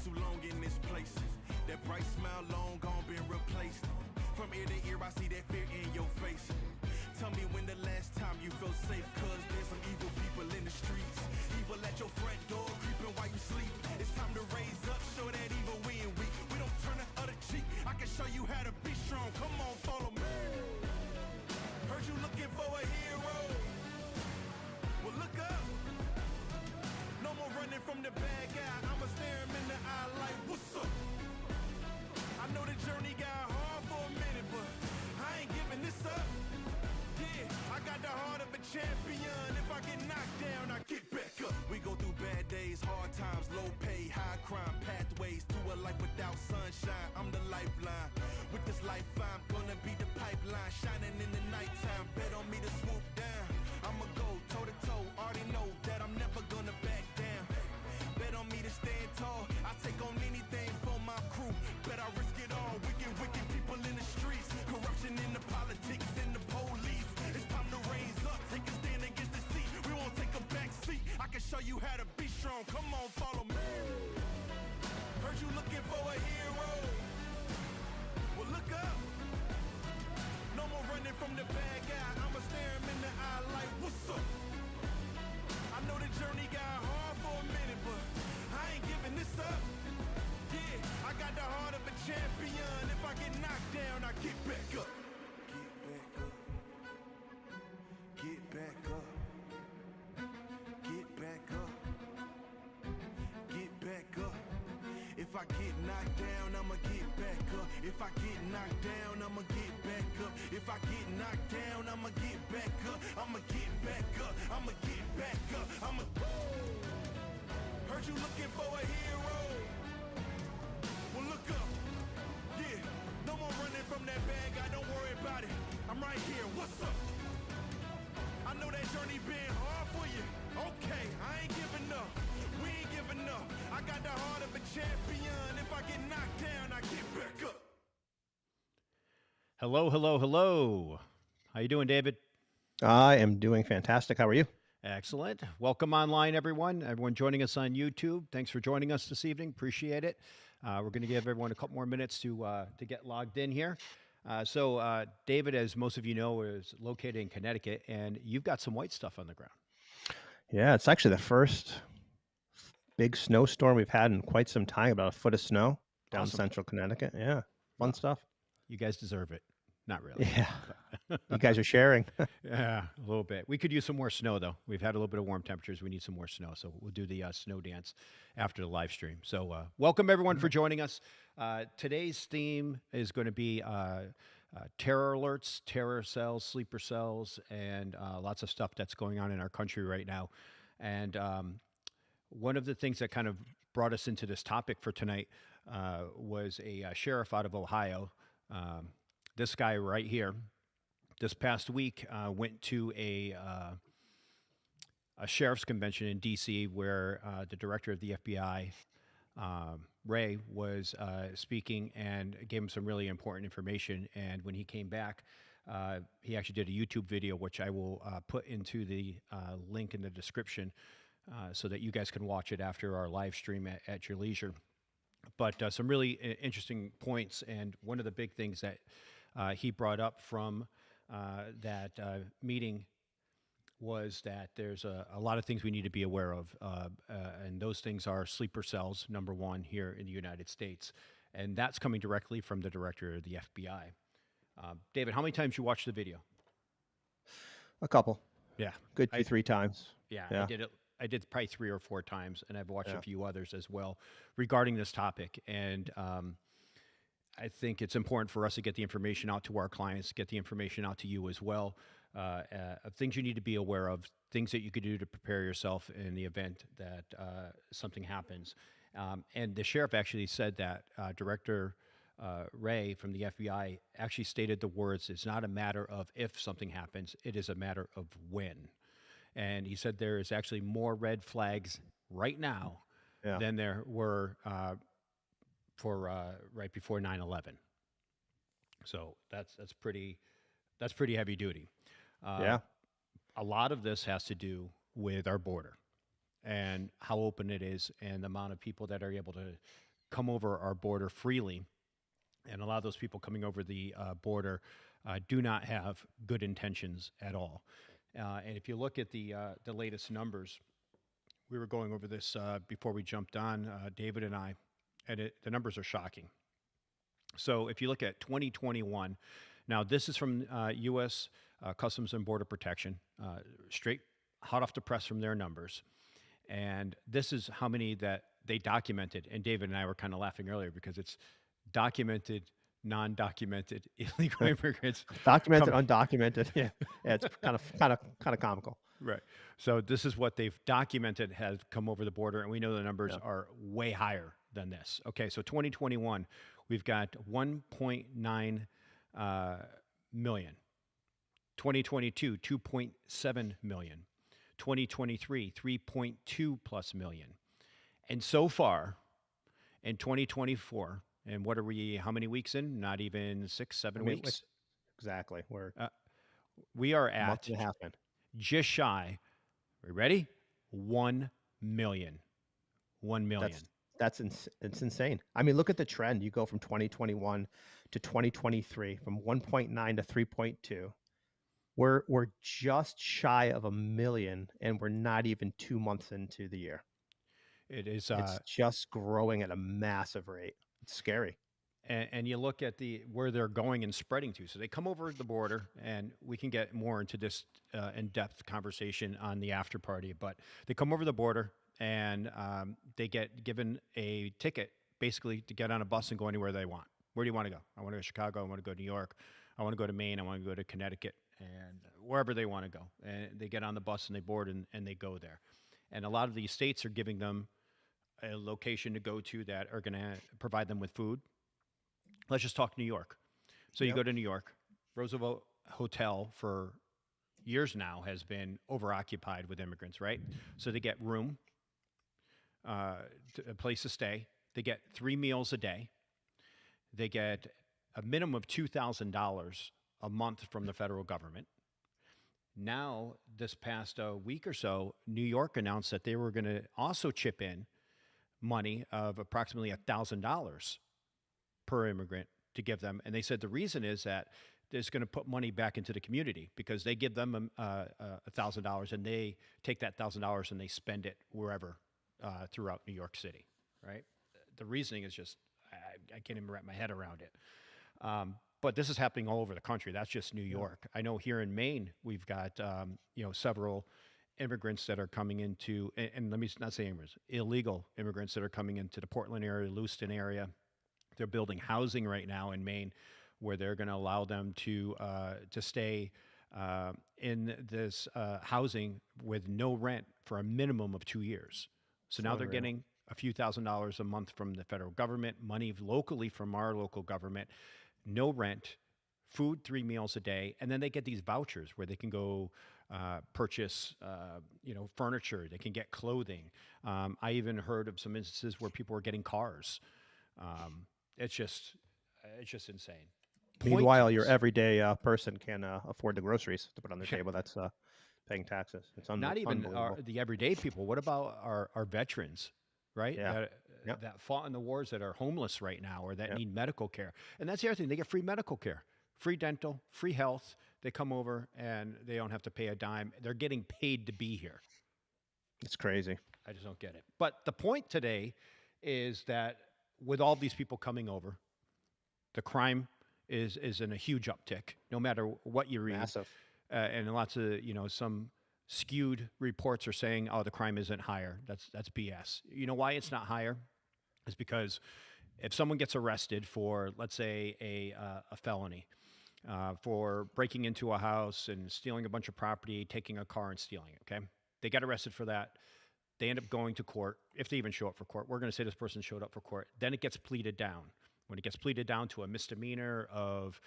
too long in this place. That bright smile long gone been replaced. From ear to ear I see that fear in your face. Tell me when the last time you felt safe, cause there's some evil people in the streets. Evil at your front door, creeping while you sleep. It's time to raise up, show that evil we ain't weak. We don't turn the other cheek, I can show you how to be strong. Come on, follow me. Heard you looking for a hero. Well, look up. No more running from the bad guy. I'ma stare him in the eye like, what's up? I know the journey got hard for a minute, but I ain't giving this up. Yeah, I got the heart of a champion. If I get knocked down, I get back up. We go through bad days, hard times, low pay, high crime, pathways to a life without sunshine. I'm the lifeline. With this life, I'm gonna be the pipeline, shining in the nighttime. Bet on me to swoop down. I'ma go toe to toe. Already know that I'm never gonna back down. Bet on me to stand tall. I take on anything for my crew. Bet I risk it all. Wicked people in the streets. Corruption in the politics and the police. It's time to raise up. Take a stand against the seat. We won't take a back seat. I can show you how to be strong. Come on, follow me. Heard you looking for a hero. Well, look up. No more running from the bad guy. I'ma stare him in the eye like, what's up? I know the journey got hard for a minute, but I ain't giving this up. Yeah, I got the heart of a champion. If I get knocked down, I get back up. Get back up. Get back up. Get back up. Get back up. If I get knocked down, I'ma get back up. If I get knocked down, I'ma get back up. If I get knocked down, I'ma get back up. I'ma get back up. I'ma get back up. Heard you looking for a hero. Well, look up. Yeah, no more running from that bad guy. Don't worry about it. I'm right here. What's up? I know that journey been hard for you. Okay, I ain't giving up. We ain't giving up. I got the heart of a champion. If I get knocked down, I get back up. Hello, hello, hello. How you doing, David? I am doing fantastic. How are you? Excellent. Welcome online, everyone. Everyone joining us on YouTube. Thanks for joining us this evening. Appreciate it. We're going to give everyone a couple more minutes to get logged in here. So David, as most of you know, is located in Connecticut, and you've got some white stuff on the ground. Yeah, it's actually the first big snowstorm we've had in quite some time, about a foot of snow down Awesome. central Connecticut. Yeah, fun stuff. You guys deserve it. Not really. Yeah, you guys are sharing. Yeah, a little bit. We could use some more snow, though. We've had a little bit of warm temperatures. We need some more snow. So we'll do the snow dance after the live stream. So welcome, everyone, for joining us. Today's theme is going to be terror alerts, terror cells, sleeper cells, and lots of stuff that's going on in our country right now. And one of the things that kind of brought us into this topic for tonight was a sheriff out of Ohio. This guy right here, this past week, went to a sheriff's convention in D.C. where the director of the FBI, Ray, was speaking and gave him some really important information. And when he came back, he actually did a YouTube video, which I will put into the link in the description so that you guys can watch it after our live stream at your leisure. But some really interesting points. And one of the big things that he brought up from that meeting was that there's a lot of things we need to be aware of. And those things are sleeper cells, number one, here in the United States. And that's coming directly from the director of the FBI. David, how many times you watched the video? A couple. Yeah. Good 3 times. Yeah, Yeah. I did probably 3 or 4 times, and I've watched a few others as well regarding this topic. And I think it's important for us to get the information out to our clients, get the information out to you as well, of things you need to be aware of, things that you could do to prepare yourself in the event that something happens. And the sheriff actually said that Director Ray from the FBI actually stated the words, "It's not a matter of if something happens, it is a matter of when." And he said there is actually more red flags right now than there were for right before 9/11. So that's pretty heavy duty. Yeah. A lot of this has to do with our border and how open it is and the amount of people that are able to come over our border freely. And a lot of those people coming over the border do not have good intentions at all. And if you look at the latest numbers, we were going over this before we jumped on, David and I, and the numbers are shocking. So if you look at 2021, now this is from U.S. Customs and Border Protection, straight hot off the press from their numbers. And this is how many that they documented. And David and I were kind of laughing earlier because it's documented, non-documented illegal immigrants. Documented, undocumented. Yeah, it's kind of comical. Right. So this is what they've documented has come over the border, and we know the numbers are way higher than this. Okay, so 2021, we've got 1.9 million. 2022, 2.7 million. 2023, 3.2 plus million. And so far, in 2024, and what are we, how many weeks in? Not even 6, 7 weeks? Exactly. We are a month at and a half in. just shy, are you ready? 1 million. 1 million. It's insane. I mean, look at the trend. You go from 2021 to 2023, from 1.9 to 3.2. We're just shy of 1 million, and we're not even 2 months into the year. It is. It's just growing at a massive rate. It's scary. And you look at where they're going and spreading to. So they come over the border, and we can get more into this in-depth conversation on the after party. But they come over the border, and they get given a ticket, basically, to get on a bus and go anywhere they want. Where do you want to go? I want to go to Chicago. I want to go to New York. I want to go to Maine. I want to go to Connecticut, and wherever they want to go. And they get on the bus and they board and they go there. And a lot of these states are giving them a location to go to that are going to provide them with food. Let's just talk New York. So you go to New York. Roosevelt Hotel for years now has been overoccupied with immigrants, right? So they get room, a place to stay. They get 3 meals a day. They get a minimum of $2,000 a month from the federal government. Now, this past week or so, New York announced that they were going to also chip in money of approximately $1,000 per immigrant to give them. And they said the reason is that it's going to put money back into the community because they give them $1,000 and they take that $1,000 and they spend it wherever throughout New York City, right? The reasoning is just, I can't even wrap my head around it. But this is happening all over the country. That's just New York. I know here in Maine, we've got, several immigrants that are coming into, and let me not say immigrants, illegal immigrants that are coming into the Portland area, Lewiston area. They're building housing right now in Maine where they're going to allow them to stay in this housing with no rent for a minimum of 2 years. So now they're getting a few $1,000s a month from the federal government, money locally from our local government, no rent, food 3 meals a day, and then they get these vouchers where they can go purchase, furniture. They can get clothing. I even heard of some instances where people were getting cars. It's just insane. Meanwhile, your everyday person can afford the groceries to put on their table. That's paying taxes. It's not even unbelievable. the everyday people. What about our veterans, right? Yeah. That fought in the wars that are homeless right now or that need medical care. And that's the other thing. They get free medical care, free dental, free health. They come over and they don't have to pay a dime. They're getting paid to be here. It's crazy. I just don't get it. But the point today is that with all these people coming over, the crime is in a huge uptick, no matter what you read. Massive. And lots of, some skewed reports are saying, oh, the crime isn't higher. That's BS. You know why it's not higher? It's because if someone gets arrested for, let's say, a felony, for breaking into a house and stealing a bunch of property, taking a car and stealing it, okay? They get arrested for that. They end up going to court, if they even show up for court. We're going to say this person showed up for court. Then it gets pleaded down. When it gets pleaded down to a misdemeanor of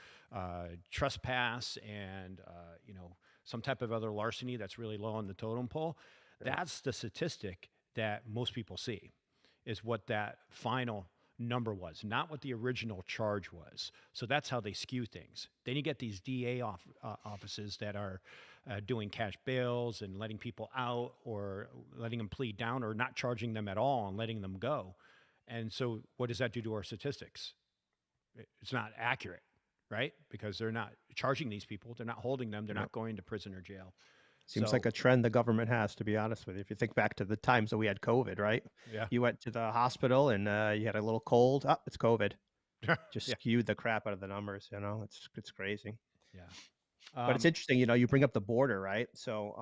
trespass and, some type of other larceny that's really low on the totem pole, that's the statistic that most people see, is what that final number was, not what the original charge was. So that's how they skew things. Then you get these DA offices that are doing cash bails and letting people out or letting them plead down or not charging them at all and letting them go. And so, what does that do to our statistics? It's not accurate, right? Because they're not charging these people, they're not holding them, they're Yep. not going to prison or jail. Seems like So, a trend the government has, to be honest with you. If you think back to the times that we had COVID, right? yeah, You went to the hospital and you had a little cold. Oh, it's COVID. Just yeah, skewed the crap out of the numbers. You know, it's crazy. yeah. But it's interesting. You know, you bring up the border, right? So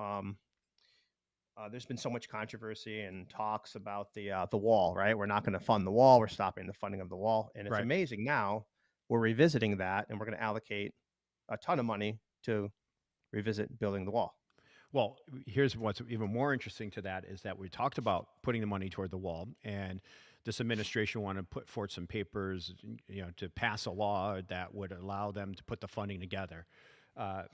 there's been so much controversy and talks about the wall, right? We're not going to fund the wall. We're stopping the funding of the wall, and it's Right. amazing now we're revisiting that, and we're going to allocate a ton of money to revisit building the wall. Well, here's what's even more interesting to that is that we talked about putting the money toward the wall, and this administration wanted to put forth some papers, to pass a law that would allow them to put the funding together. Uh,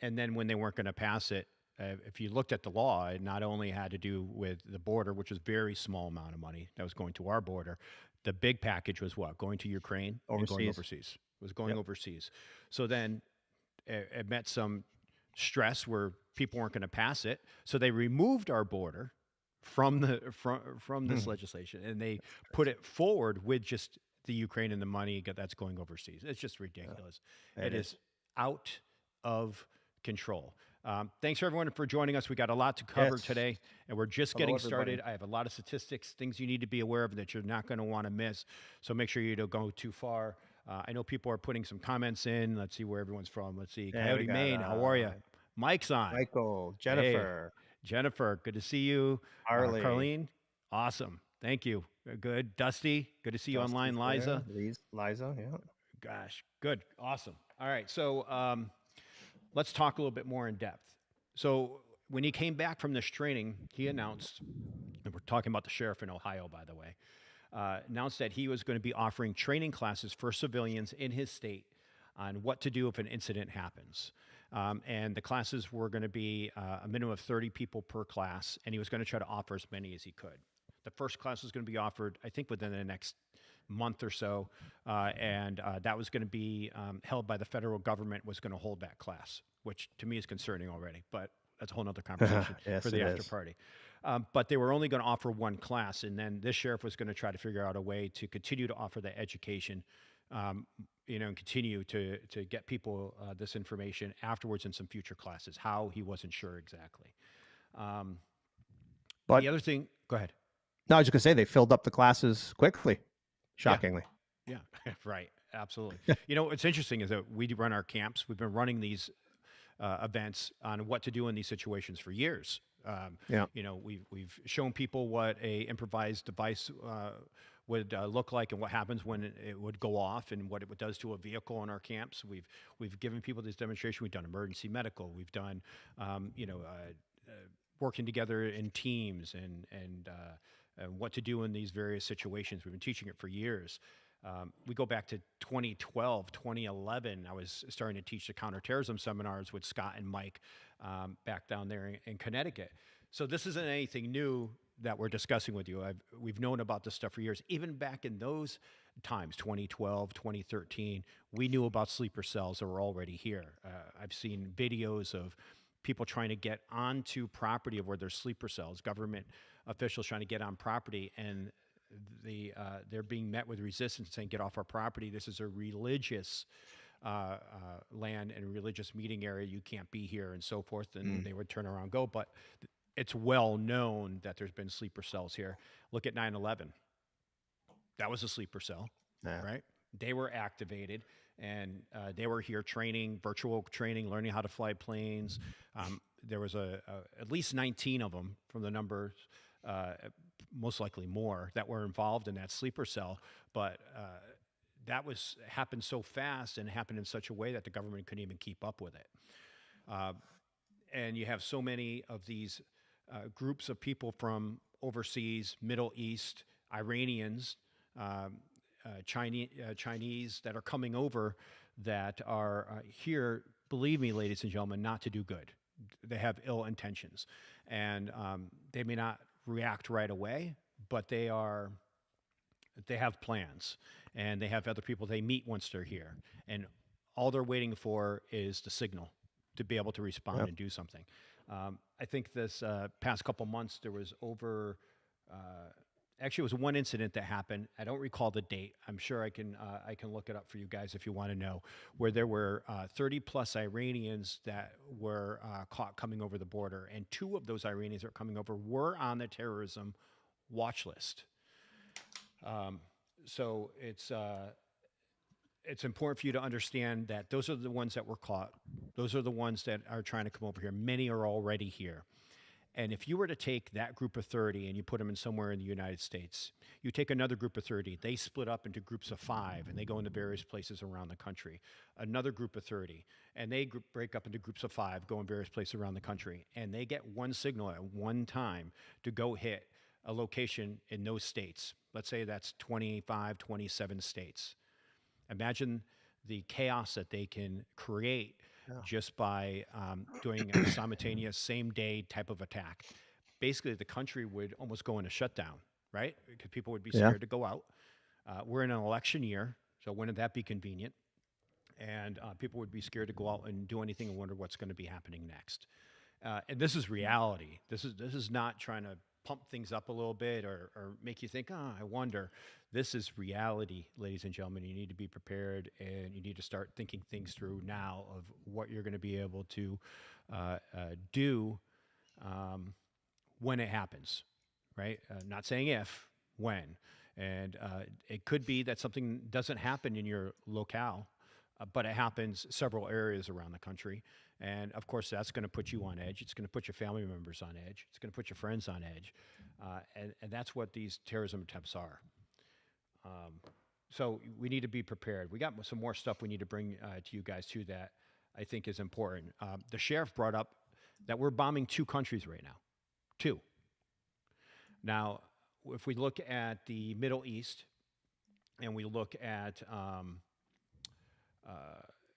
and then when they weren't going to pass it, if you looked at the law, it not only had to do with the border, which was very small amount of money that was going to our border. The big package was what? Going to Ukraine and going Overseas. overseas. It was going Yep. overseas. So then it met some stress where people weren't going to pass it. So they removed our border from from this Hmm. legislation, and they put it forward with just the Ukraine and the money that's going overseas. It's just ridiculous. It is out of control. Thanks for everyone for joining us. We got a lot to cover Yes. today, and we're just Hello, getting everybody. started. I have a lot of statistics, things you need to be aware of that you're not going to want to miss. So make sure you don't go too far. I know people are putting some comments in. Let's see where everyone's from. Let's see. Yeah, we Coyote, got Maine, how are you? Mike's on. Michael, Hey, Jennifer, Jennifer, good to see you. Harley, Carlene, awesome. Thank you. Good. Dusty, good to see you online. Dusty's there, Liza, Liza, yeah. gosh, good. Awesome. All right. So let's talk a little bit more in depth. So when he came back from this training, he announced, and we're talking about the sheriff in Ohio, by the way, announced that he was going to be offering training classes for civilians in his state on what to do if an incident happens. And the classes were going to be a minimum of 30 people per class, and he was going to try to offer as many as he could. The first class was going to be offered, I think, within the next month or so, and that was going to be held by the federal government, was going to hold that class, which to me is concerning already, but that's a whole nother conversation Yes, for the it after is. party. But they were only going to offer one class, and then this sheriff was going to try to figure out a way to continue to offer the education, and continue to get people this information afterwards in some future classes. How, he wasn't sure exactly. But The other thing, go ahead. no, I was just gonna say they filled up the classes quickly, Yeah. shockingly. Yeah, right. Absolutely. What's interesting is that we run our camps. We've been running these events on what to do in these situations for years. Yeah. We've shown people what a improvised device would look like and what happens when it would go off and what it does to a vehicle in our camps. We've given people this demonstration. We've done emergency medical. We've done working together in teams and what to do in these various situations. We've been teaching it for years. We go back to 2012, 2011. I was starting to teach the counterterrorism seminars with Scott and Mike back down there in Connecticut. So this isn't anything new that we're discussing with you. We've known about this stuff for years. Even back in those times, 2012, 2013, we knew about sleeper cells that were already here. I've seen videos of people trying to get onto property of where there's sleeper cells, government officials trying to get on property, and they're being met with resistance, saying, "Get off our property. This is a religious land and a religious meeting area. You can't be here," and so forth. And they would turn around and go. But it's well known that there's been sleeper cells here. Look at 9/11. That was a sleeper cell, Yeah. right? They were activated, and they were here training, virtual training, learning how to fly planes. There was at least 19 of them from the numbers, most likely more, that were involved in that sleeper cell. But that happened so fast and happened in such a way that the government couldn't even keep up with it. And you have so many of these groups of people from overseas, Middle East, Iranians, Chinese that are coming over that are here, believe me, ladies and gentlemen, not to do good. They have ill intentions. And they may not react right away, but they have plans, and they have other people they meet once they're here. And all they're waiting for is the signal to be able to respond Yep. and do something. I think this past couple months, there was over actually, it was one incident that happened. I don't recall the date. I'm sure I can look it up for you guys if you want to know, where there were 30 plus Iranians that were caught coming over the border, and two of those Iranians that were coming over were on the terrorism watch list. So it's important for you to understand that those are the ones that were caught. Those are the ones that are trying to come over here. Many are already here. And if you were to take that group of 30 and you put them in somewhere in the United States, you take another group of 30, they split up into groups of 5 and they go into various places around the country. Another group of 30, and they break up into groups of 5, go in various places around the country. And they get one signal at one time to go hit a location in those states. Let's say that's 25, 27 states. Imagine the chaos that they can create just by doing a simultaneous same day type of attack. Basically, the country would almost go into shutdown, right? Because people would be Yeah. scared to go out. We're in an election year, so wouldn't that be convenient? And people would be scared to go out and do anything and wonder what's going to be happening next. And this is reality. This is not trying to pump things up a little bit or make you think, oh, I wonder. This is reality, ladies and gentlemen. You need to be prepared, and you need to start thinking things through now of what you're going to be able to do when it happens, right? Not saying if, when. And it could be that something doesn't happen in your locale, but it happens several areas around the country. And of course, that's going to put you on edge. It's going to put your family members on edge. It's going to put your friends on edge. And that's what these terrorism attempts are. So we need to be prepared. We got some more stuff we need to bring to you guys too that I think is important. The sheriff brought up that we're bombing 2 countries right now. 2. Now, if we look at the Middle East and we look at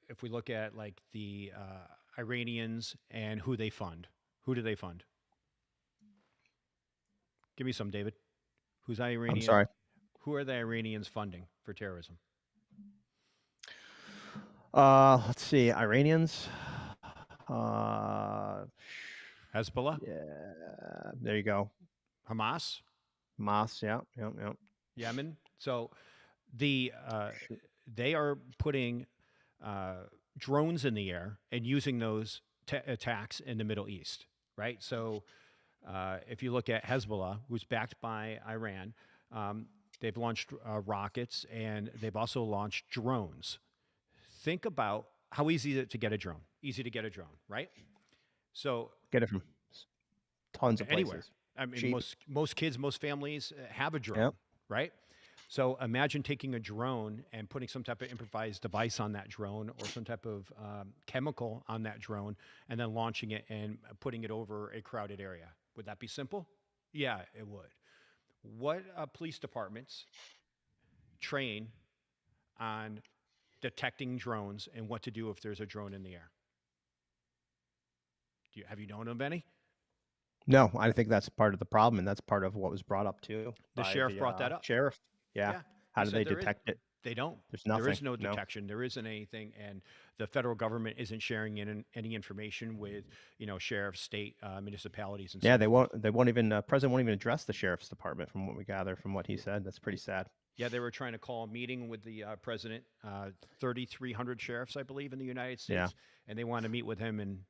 if we look at like the Iranians and who they fund, who do they fund? Give me some, David. Who's I'm Iranians? sorry. Who are the Iranians funding for terrorism? Let's see. Iranians. Hezbollah, Yeah. There you go. Hamas, Hamas. Yeah. Yep. Yep. Yemen. So the they are putting drones in the air and using those attacks in the Middle East, right? So if you look at Hezbollah, who's backed by Iran, they've launched rockets and they've also launched drones. Think about how easy is it to get a drone? Easy to get a drone, right? So Get it from tons of anywhere. places. I mean, Cheap. most kids, most families have a drone, Yep. right? So imagine taking a drone and putting some type of improvised device on that drone or some type of chemical on that drone and then launching it and putting it over a crowded area. Would that be simple? Yeah, it would. What police departments train on detecting drones and what to do if there's a drone in the air? Have you known of any? No, I think that's part of the problem, and that's part of what was brought up too. The by sheriff brought that up. Sheriff. Yeah. Yeah. How He do said they there is- detect it? They don't. There's There is nothing. no No. detection. There isn't anything, and the federal government isn't sharing any information with sheriffs, state, municipalities, and Yeah, so they forth. won't. They won't even. President won't even address the sheriff's department, from what we gather from what he said. That's pretty sad. Yeah, they were trying to call a meeting with the president, 3,300 sheriffs, I believe, in the United Yeah. States, and they wanted to meet with him, and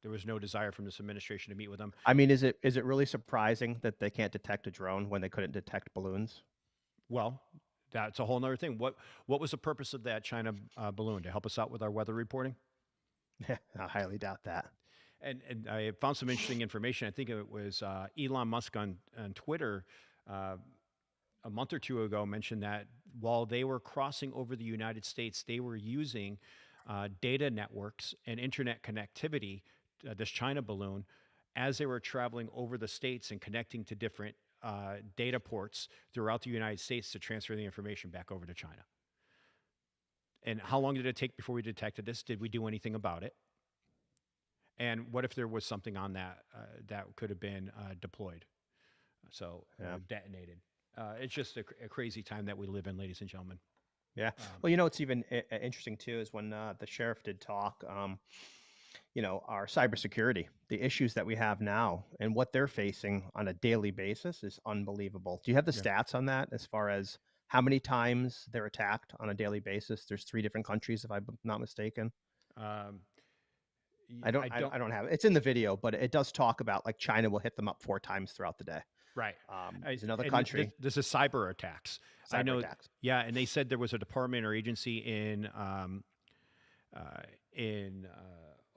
there was no desire from this administration to meet with him. I mean, is it really surprising that they can't detect a drone when they couldn't detect balloons? Well, that's a whole nother thing. What was the purpose of that China balloon? To help us out with our weather reporting? I highly doubt that. And I found some interesting information. I think it was Elon Musk on Twitter a month or two ago mentioned that while they were crossing over the United States, they were using data networks and internet connectivity, this China balloon, as they were traveling over the states and connecting to different data ports throughout the United States to transfer the information back over to China. And how long did it take before we detected this? Did we do anything about it? And what if there was something on that that could have been deployed? So Yeah. detonated. It's just a crazy time that we live in, ladies and gentlemen. Yeah. Well, what's even interesting too is when the sheriff did talk. our cybersecurity, the issues that we have now and what they're facing on a daily basis is unbelievable. Do you have the Yeah. stats on that as far as how many times they're attacked on a daily basis? There's 3 different countries, if I'm not mistaken. Um, I I don't. I don't have it. It's in the video, but it does talk about like China will hit them up 4 times throughout the day. Right. There's another And country, this is cyber attacks. I cyber know. attacks. Yeah, and they said there was a department or agency in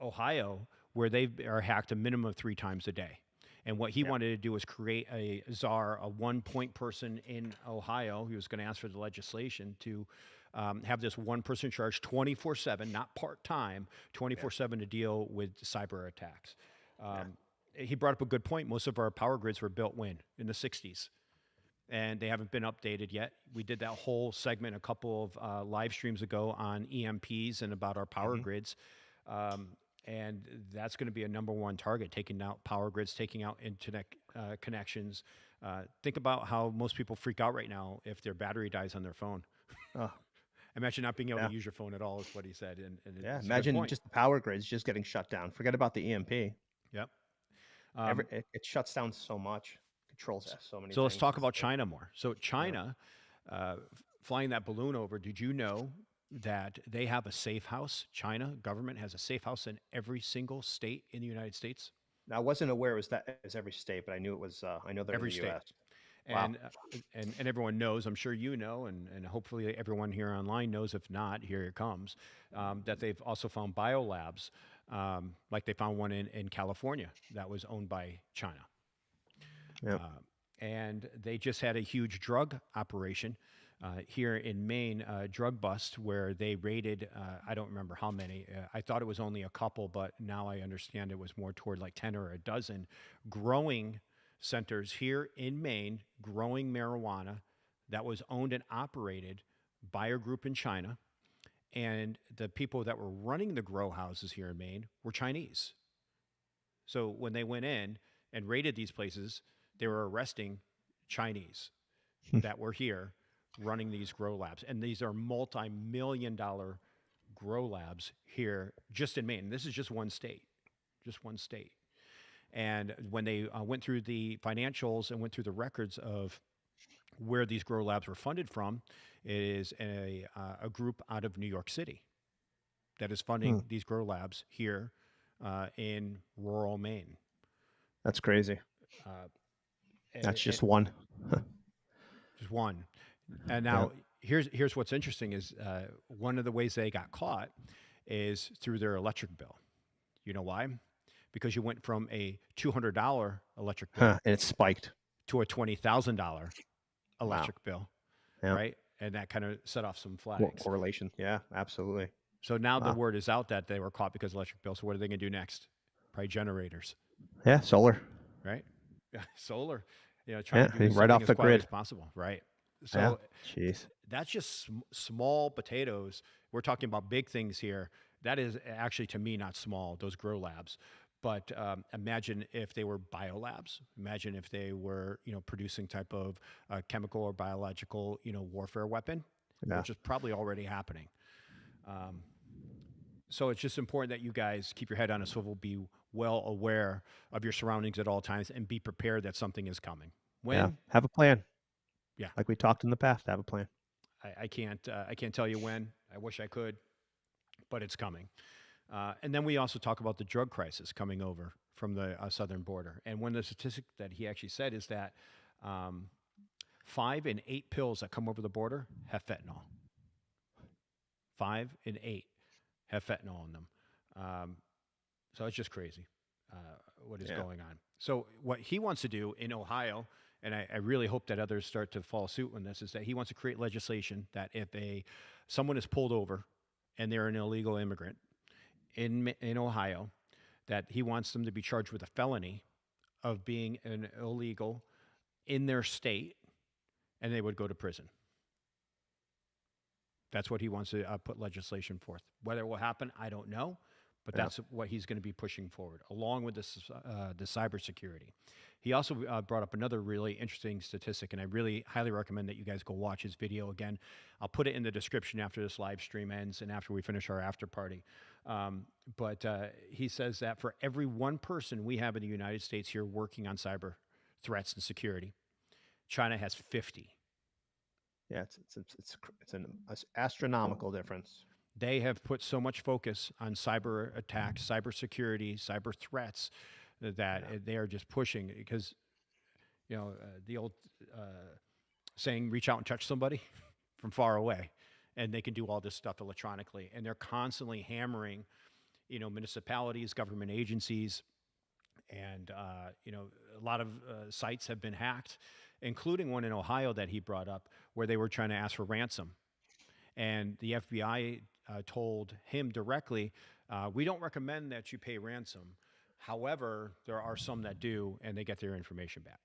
Ohio where they are hacked a minimum of 3 times a day. And what he Yeah. wanted to do was create a czar, a 1 point person in Ohio. He was going to ask for the legislation to have this 1 person charge 24/7, not part time, 24/7 to deal with cyber attacks. Yeah. He brought up a good point. Most of our power grids were built when? In the 60s. And they haven't been updated yet. We did that whole segment a couple of live streams ago on EMPs and about our power Mhm. grids. And that's going to be a number one target, taking out power grids, taking out internet connections. Think about how most people freak out right now if their battery dies on their phone. Oh, Imagine not being able yeah. to use your phone at all, is what he said. And Yeah. it's a good Imagine point. just the power grids just getting shut down. Forget about the EMP. Yep. Um, It shuts down so much, controls so many so let's things. talk It's about crazy. China more. So China, flying that balloon over, did you know that they have a safe house? China government has a safe house in every single state in the United States. Now, I wasn't aware it was that as every state, but I knew it was. I know they're in Every the state. U.S. Wow. And everyone knows. I'm sure you know, and hopefully everyone here online knows. If not, here it comes. That they've also found biolabs, like they found one in California that was owned by China. Yep. And they just had a huge drug operation here in Maine, drug bust, where they raided, I don't remember how many. I thought it was only a couple, but now I understand it was more toward like 10 or a dozen growing centers here in Maine, growing marijuana that was owned and operated by a group in China. And the people that were running the grow houses here in Maine were Chinese. So when they went in and raided these places, they were arresting Chinese that were here running these grow labs. And these are multi-million-dollar grow labs here just in Maine. This is just one state, just one state. And when they went through the financials and went through the records of where these grow labs were funded from, it is a group out of New York City that is funding these grow labs here in rural Maine. That's crazy. That's just one. Just one. And now here's what's interesting is one of the ways they got caught is through their electric bill. You know why? Because you went from a $200 electric bill And it spiked. to a $20,000 electric bill, Yeah. right? And that kind of set off some flags. Correlation. Yeah, absolutely. So now the Wow. word is out that they were caught because of electric bill. So what are they going to do next? Probably generators, Yeah, solar. right? Yeah, solar. Trying to do right something off as the quiet grid. as possible, right? Yeah. So Jeez. that's just small potatoes. We're talking about big things here. That is actually, to me, not small, those grow labs. But imagine if they were biolabs. Imagine if they were, producing type of chemical or biological, warfare weapon, Yeah. which is probably already happening. So it's just important that you guys keep your head on a swivel, be well aware of your surroundings at all times, and be prepared that something is coming. When? Yeah. Have a plan. Yeah. Like we talked in the past, have a plan. I can't tell you when. I wish I could, but it's coming. And then we also talk about the drug crisis coming over from the southern border. And one of the statistics that he actually said is that 5 in 8 pills that come over the border have fentanyl. 5 in 8 have fentanyl in them. So it's just crazy what is going on. So what he wants to do in Ohio, and I really hope that others start to follow suit on this, is that he wants to create legislation that if someone is pulled over and they're an illegal immigrant in Ohio, that he wants them to be charged with a felony of being an illegal in their state, and they would go to prison. That's what he wants to put legislation forth. Whether it will happen, I don't know, but that's what he's going to be pushing forward, along with the cybersecurity. He also brought up another really interesting statistic, and I really highly recommend that you guys go watch his video again. I'll put it in the description after this live stream ends and after we finish our after party. But he says that for every one person we have in the United States here working on cyber threats and security, China has 50. Yeah, it's an astronomical difference. They have put so much focus on cyber attacks, cyber security, cyber threats that they are just pushing because, the old saying, reach out and touch somebody from far away, and they can do all this stuff electronically. And they're constantly hammering, municipalities, government agencies, and, a lot of sites have been hacked, including one in Ohio that he brought up where they were trying to ask for ransom. And the FBI told him directly, we don't recommend that you pay ransom. However, there are some that do, and they get their information back.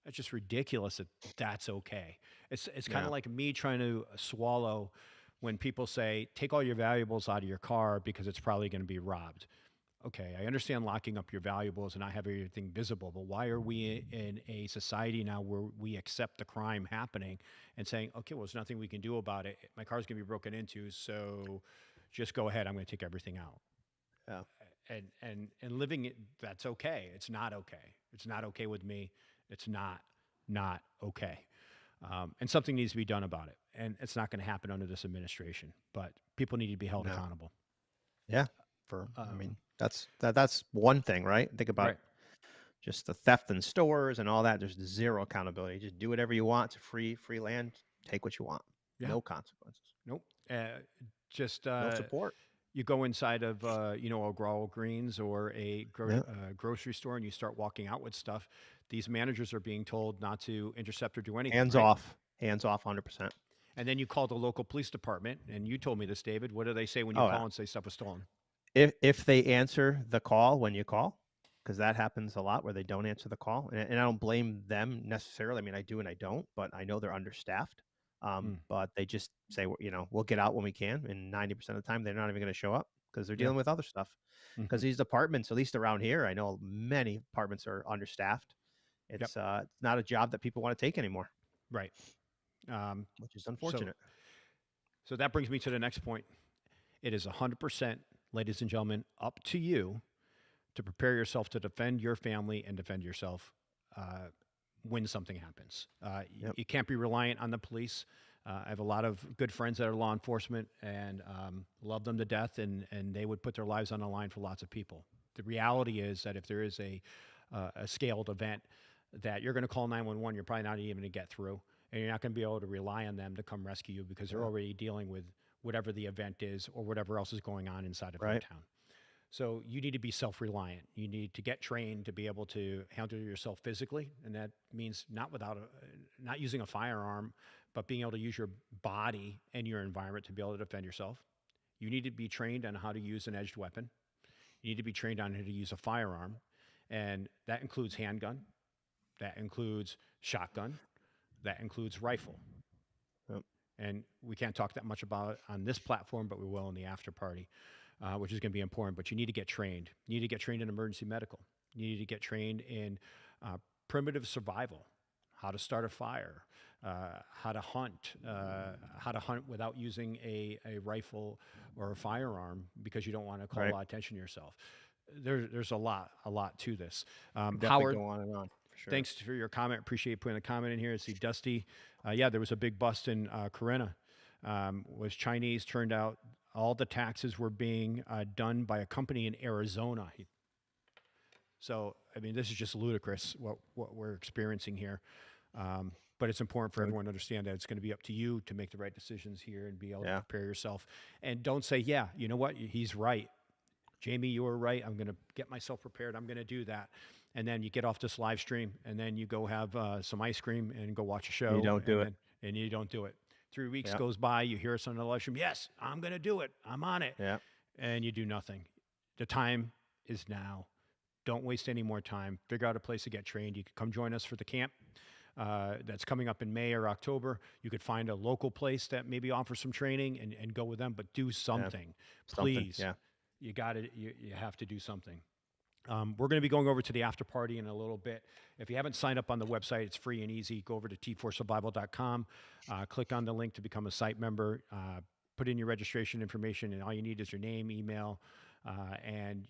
That's just ridiculous that that's okay. It's kind of like me trying to swallow when people say, take all your valuables out of your car because it's probably going to be robbed. Okay, I understand locking up your valuables and not having everything visible, but why are we in a society now where we accept the crime happening and saying, okay, well, there's nothing we can do about it. My car's going to be broken into, so just go ahead. I'm going to take everything out. Yeah. And living it, that's okay. It's not okay. It's not okay with me. It's not okay. And something needs to be done about it. And it's not going to happen under this administration, but people need to be held accountable. Yeah. I mean, that's one thing, right? Think about just the theft in stores and all that. There's zero accountability. Just do whatever you want. It's free land. Take what you want. Yeah. No consequences. Nope. No support. You go inside of a Walgreens or a grocery store and you start walking out with stuff. These managers are being told not to intercept or do anything. Hands off, 100%. And then you call the local police department, and you told me this, David. What do they say when you call and say stuff was stolen? If they answer the call when you call, because that happens a lot where they don't answer the call, and I don't blame them necessarily. I mean, I do and I don't, but I know they're understaffed. But they just say, we'll get out when we can, and 90% of the time they're not even going to show up because they're dealing with other stuff. Because these departments, at least around here, I know many departments are understaffed. It's not a job that people want to take anymore. Right. Which is unfortunate. So that brings me to the next point. It is 100%, ladies and gentlemen, up to you to prepare yourself to defend your family and defend yourself when something happens. You can't be reliant on the police. I have a lot of good friends that are law enforcement and love them to death, and they would put their lives on the line for lots of people. The reality is that if there is a scaled event, that you're going to call 911, you're probably not even going to get through, and you're not going to be able to rely on them to come rescue you because they're already dealing with whatever the event is or whatever else is going on inside of your town. So you need to be self-reliant. You need to get trained to be able to handle yourself physically, and that means not using a firearm, but being able to use your body and your environment to be able to defend yourself. You need to be trained on how to use an edged weapon. You need to be trained on how to use a firearm, and that includes handgun. That includes shotgun. That includes rifle. Yep. And we can't talk that much about it on this platform, but we will in the after party, which is going to be important. But you need to get trained. You need to get trained in emergency medical. You need to get trained in primitive survival, how to start a fire, how to hunt without using a rifle or a firearm because you don't want to call a lot of attention to yourself. There's a lot to this. Howard, go on and on. Sure. Thanks for your comment. Appreciate you putting the comment in here. I see Dusty. There was a big bust in Corinna. Was Chinese. Turned out all the taxes were being done by a company in Arizona. So, I mean, this is just ludicrous what we're experiencing here. But it's important for everyone to understand that it's going to be up to you to make the right decisions here and be able to prepare yourself. And don't say, you know what, he's right. Jamie, you were right. I'm going to get myself prepared. I'm going to do that. And then you get off this live stream, and then you go have some ice cream and go watch a show. You don't do it. And you don't do it. 3 weeks goes by. You hear us on the live stream. Yes, I'm going to do it. I'm on it. Yeah. And you do nothing. The time is now. Don't waste any more time. Figure out a place to get trained. You can come join us for the camp that's coming up in May or October. You could find a local place that maybe offers some training and go with them, but do something. Please. Yeah. You got it. You have to do something. We're going to be going over to the after party in a little bit. If you haven't signed up on the website, it's free and easy. Go over to t4survival.com, click on the link to become a site member, put in your registration information, and all you need is your name, email, and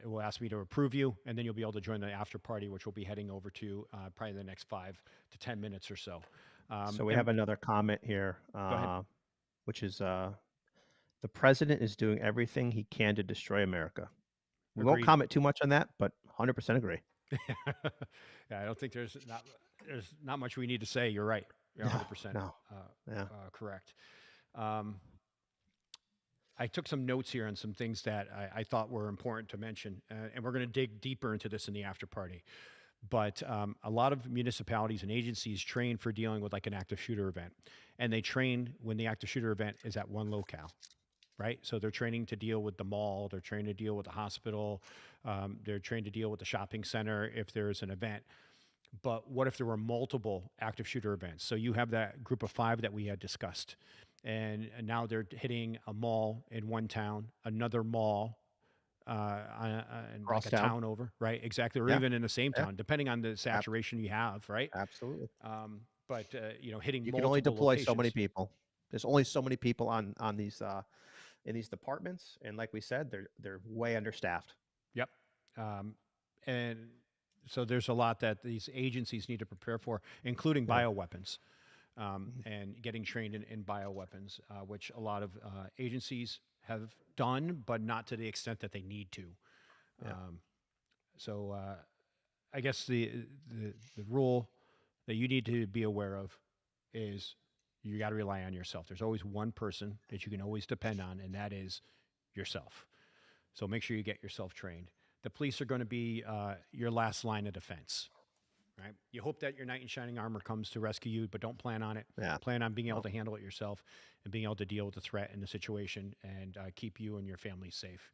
it will ask me to approve you, and then you'll be able to join the after party, which we'll be heading over to probably the next 5 to 10 minutes or so. So we and- have another comment here, ahead. which is the president is doing everything he can to destroy America. We won't Agreed. comment too much on that, but 100% agree. Yeah, I don't think there's not much we need to say. You're right. You're 100% no. Yeah. correct. I took some notes here on some things that I thought were important to mention, and we're going to dig deeper into this in the after party. But a lot of municipalities and agencies train for dealing with like an active shooter event, and they train when the active shooter event is at one locale, right? So they're training to deal with the mall, they're trained to deal with the hospital, they're trained to deal with the shopping center if there's an event. But what if there were multiple active shooter events? So you have that group of 5 that we had discussed, and now they're hitting a mall in one town, another mall and like a town over, right? Exactly, or even in the same town, depending on the saturation you have, right? Absolutely. But hitting You can only deploy so many people. There's only so many people on these in these departments, and like we said, they're way understaffed. Yep. And so there's a lot that these agencies need to prepare for, including bioweapons, and getting trained in bioweapons, which a lot of agencies have done, but not to the extent that they need to. So I guess the rule that you need to be aware of is you got to rely on yourself. There's always one person that you can always depend on, and that is yourself. So make sure you get yourself trained. The police are going to be your last line of defense, right? You hope that your knight in shining armor comes to rescue you, but don't plan on it. Plan on being able to handle it yourself and being able to deal with the threat and the situation and keep you and your family safe.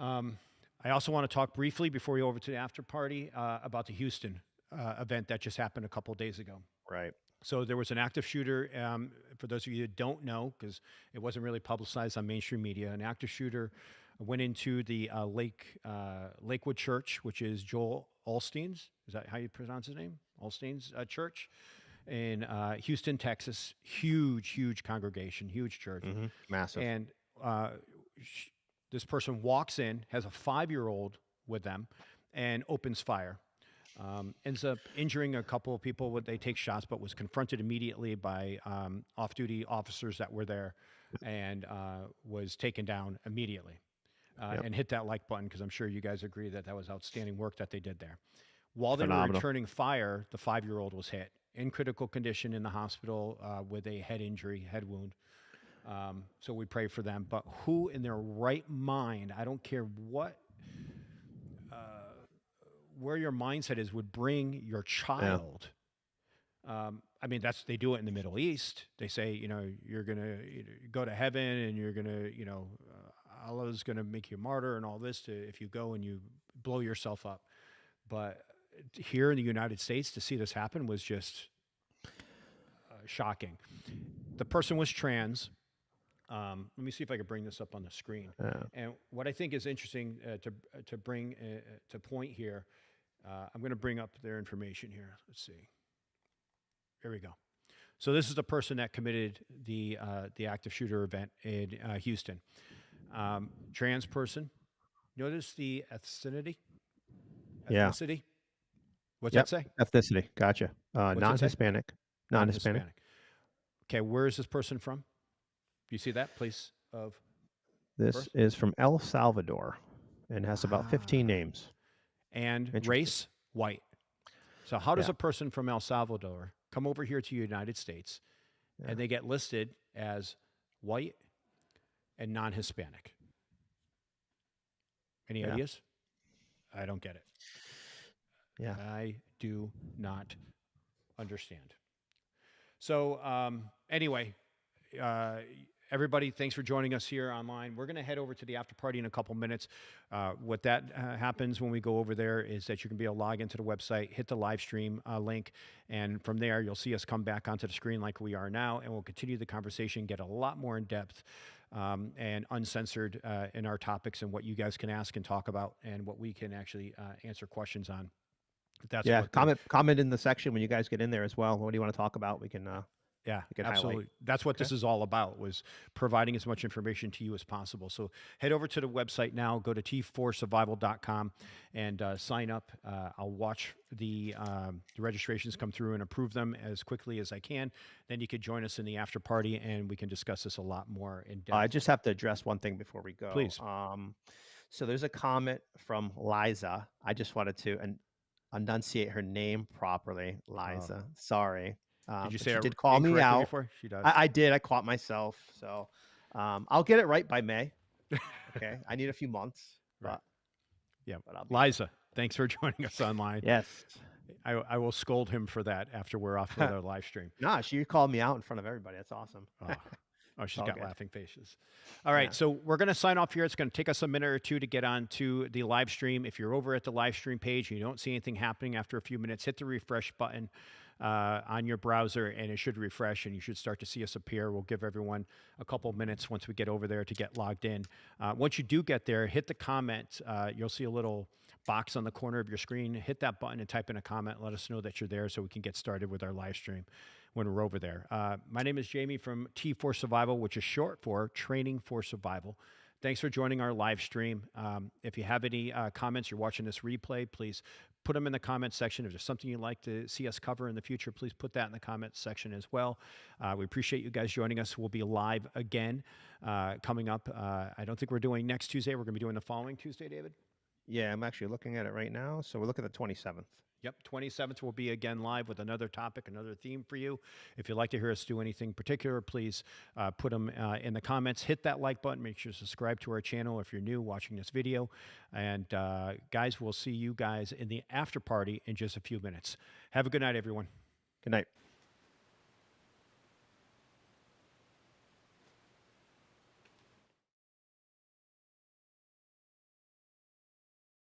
I also want to talk briefly before we go over to the after party about the Houston event that just happened a couple of days ago. Right. So there was an active shooter. For those of you that don't know, because it wasn't really publicized on mainstream media, an active shooter went into the Lakewood Church, which is Joel Olstein's. Is that how you pronounce his name? Olstein's church in Houston, Texas. Huge congregation, huge church. Massive. And this person walks in, has a 5-year-old with them, and opens fire. Ends up injuring a couple of people. They take shots, but was confronted immediately by off-duty officers that were there, and was taken down immediately. And hit that like button, because I'm sure you guys agree that that was outstanding work that they did there. While they were returning fire, the 5-year-old was hit in critical condition in the hospital with a head injury, head wound. So we pray for them. But who in their right mind, I don't care what, where your mindset is, would bring your child. I mean, they do it in the Middle East. They say, you're going to go to heaven, and you're going to, Allah's going to make you a martyr and all this if you go and you blow yourself up. But here in the United States, to see this happen was just shocking. The person was trans. Let me see if I can bring this up on the screen. And what I think is interesting to bring to point here, I'm going to bring up their information here. Let's see. Here we go. So this is the person that committed the active shooter event in Houston. Trans person. Notice the ethnicity? Ethnicity? What's that say? Ethnicity. Gotcha. Non-Hispanic. Non-Hispanic. Okay, where is this person from? Do you see that place of This birth? is from El Salvador and has about 15 names. And race, white. So how does a person from El Salvador come over here to the United States and they get listed as white and non-Hispanic? Any ideas? I don't get it. Yeah. I do not understand. So anyway, everybody, thanks for joining us here online. We're going to head over to the after party in a couple minutes. What that happens when we go over there is that you can be able to log into the website, hit the live stream link, and from there you'll see us come back onto the screen like we are now, and we'll continue the conversation, get a lot more in depth and uncensored in our topics and what you guys can ask and talk about and what we can actually answer questions on. That's Yeah, what the, comment in the section when you guys get in there as well. What do you want to talk about? We can yeah, we can absolutely. highlight. That's what Okay. this is all about, was providing as much information to you as possible. So head over to the website now, go to t4survival.com and sign up. I'll watch the registrations come through and approve them as quickly as I can. Then you could join us in the after party and we can discuss this a lot more in depth. I just have to address one thing before we go. Please. So there's a comment from Liza. I just wanted to enunciate her name properly. Liza. Sorry. Did you But say she it did call me incorrectly out. before? She does. I did. I caught myself. So I'll get it right by May. Okay. I need a few months. Right. Yeah. But I'll be Liza, thanks for joining us online. Yes. I will scold him for that after we're off with our live stream. Nah, she called me out in front of everybody. That's awesome. Oh, she's all got good. laughing faces. All right, Yeah. so we're going to sign off here. It's going to take us a minute or two to get on to the live stream. If you're over at the live stream page and you don't see anything happening after a few minutes, hit the refresh button on your browser and it should refresh and you should start to see us appear. We'll give everyone a couple minutes once we get over there to get logged in. Once you do get there, hit the comment. You'll see a little box on the corner of your screen. Hit that button and type in a comment. Let us know that you're there so we can get started with our live stream when we're over there. My name is Jamie from T4 Survival, which is short for Training for Survival. Thanks for joining our live stream. If you have any comments, you're watching this replay, please put them in the comment section. If there's something you'd like to see us cover in the future, please put that in the comment section as well. We appreciate you guys joining us. We'll be live again coming up. I don't think we're doing next Tuesday. We're going to be doing the following Tuesday, David. Yeah, I'm actually looking at it right now. So we're looking at the 27th. Yep, 27th will be again live with another topic, another theme for you. If you'd like to hear us do anything particular, please put them in the comments. Hit that like button. Make sure to subscribe to our channel if you're new watching this video. And guys, we'll see you guys in the after party in just a few minutes. Have a good night, everyone. Good night.